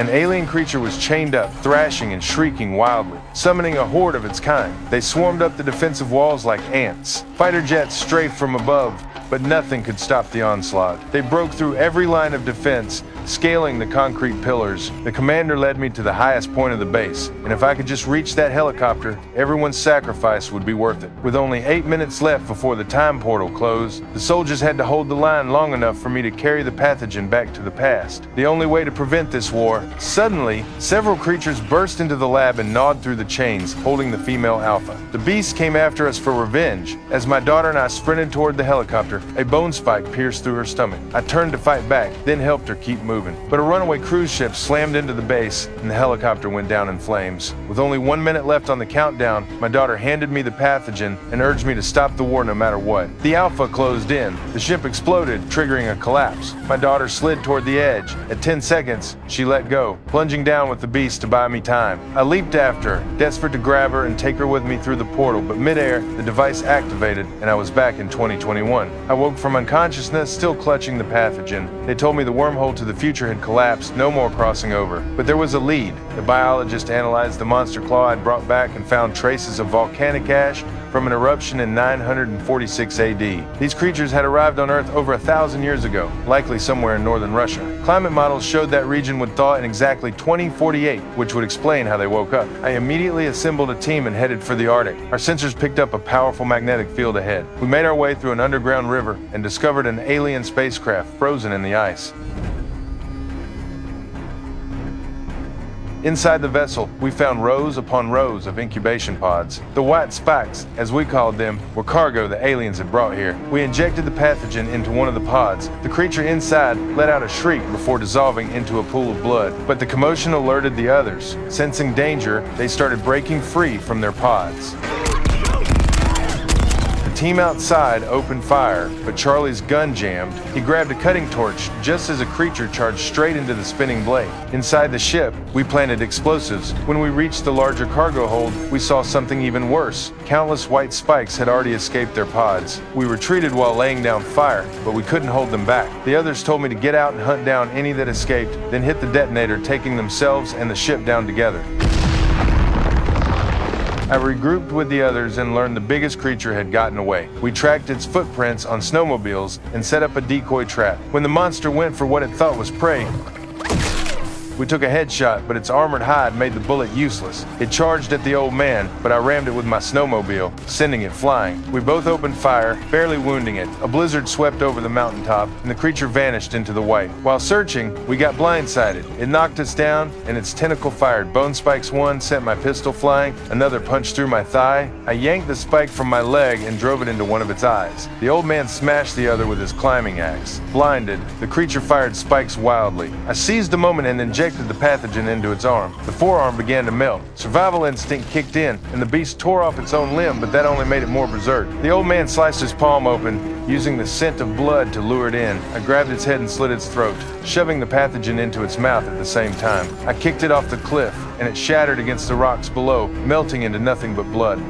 An alien creature was chained up, thrashing and shrieking wildly, summoning a horde of its kind. They swarmed up the defensive walls like ants. Fighter jets strafed from above, but nothing could stop the onslaught. They broke through every line of defense, scaling the concrete pillars. The commander led me to the highest point of the base, and if I could just reach that helicopter, everyone's sacrifice would be worth it. With only 8 minutes left before the time portal closed, the soldiers had to hold the line long enough for me to carry the pathogen back to the past. The only way to prevent this war. Suddenly, several creatures burst into the lab and gnawed through the chains, holding the female alpha. The beasts came after us for revenge. As my daughter and I sprinted toward the helicopter, a bone spike pierced through her stomach. I turned to fight back, then helped her keep moving. But a runaway cruise ship slammed into the base, and the helicopter went down in flames. With only 1 minute left on the countdown, my daughter handed me the pathogen and urged me to stop the war no matter what. The alpha closed in. The ship exploded, triggering a collapse. My daughter slid toward the edge. At 10 seconds, she let go, plunging down with the beast to buy me time. I leaped after her, desperate to grab her and take her with me through the portal, but midair, the device activated, and I was back in 2021. I woke from unconsciousness, still clutching the pathogen. They told me the wormhole to the future had collapsed, no more crossing over. But there was a lead. The biologist analyzed the monster claw I'd brought back and found traces of volcanic ash from an eruption in 946 AD. These creatures had arrived on Earth over 1,000 years ago, likely somewhere in northern Russia. Climate models showed that region would thaw in exactly 2048, which would explain how they woke up. I immediately assembled a team and headed for the Arctic. Our sensors picked up a powerful magnetic field ahead. We made our way through an underground river and discovered an alien spacecraft frozen in the ice. Inside the vessel, we found rows upon rows of incubation pods. The white spikes, as we called them, were cargo the aliens had brought here. We injected the pathogen into one of the pods. The creature inside let out a shriek before dissolving into a pool of blood. But the commotion alerted the others. Sensing danger, they started breaking free from their pods. The team outside opened fire, but Charlie's gun jammed. He grabbed a cutting torch just as a creature charged straight into the spinning blade. Inside the ship, we planted explosives. When we reached the larger cargo hold, we saw something even worse. Countless white spikes had already escaped their pods. We retreated while laying down fire, but we couldn't hold them back. The others told me to get out and hunt down any that escaped, then hit the detonator, taking themselves and the ship down together. I regrouped with the others and learned the biggest creature had gotten away. We tracked its footprints on snowmobiles and set up a decoy trap. When the monster went for what it thought was prey, we took a headshot, but its armored hide made the bullet useless. It charged at the old man, but I rammed it with my snowmobile, sending it flying. We both opened fire, barely wounding it. A blizzard swept over the mountaintop, and the creature vanished into the white. While searching, we got blindsided. It knocked us down, and its tentacle fired. Bone spikes one sent my pistol flying, another punched through my thigh. I yanked the spike from my leg and drove it into one of its eyes. The old man smashed the other with his climbing axe. Blinded, the creature fired spikes wildly. I seized the moment and injected the pathogen into its arm. The forearm began to melt. Survival instinct kicked in, and the beast tore off its own limb, but that only made it more berserk. The old man sliced his palm open, using the scent of blood to lure it in. I grabbed its head and slit its throat, shoving the pathogen into its mouth at the same time. I kicked it off the cliff, and it shattered against the rocks below, melting into nothing but blood.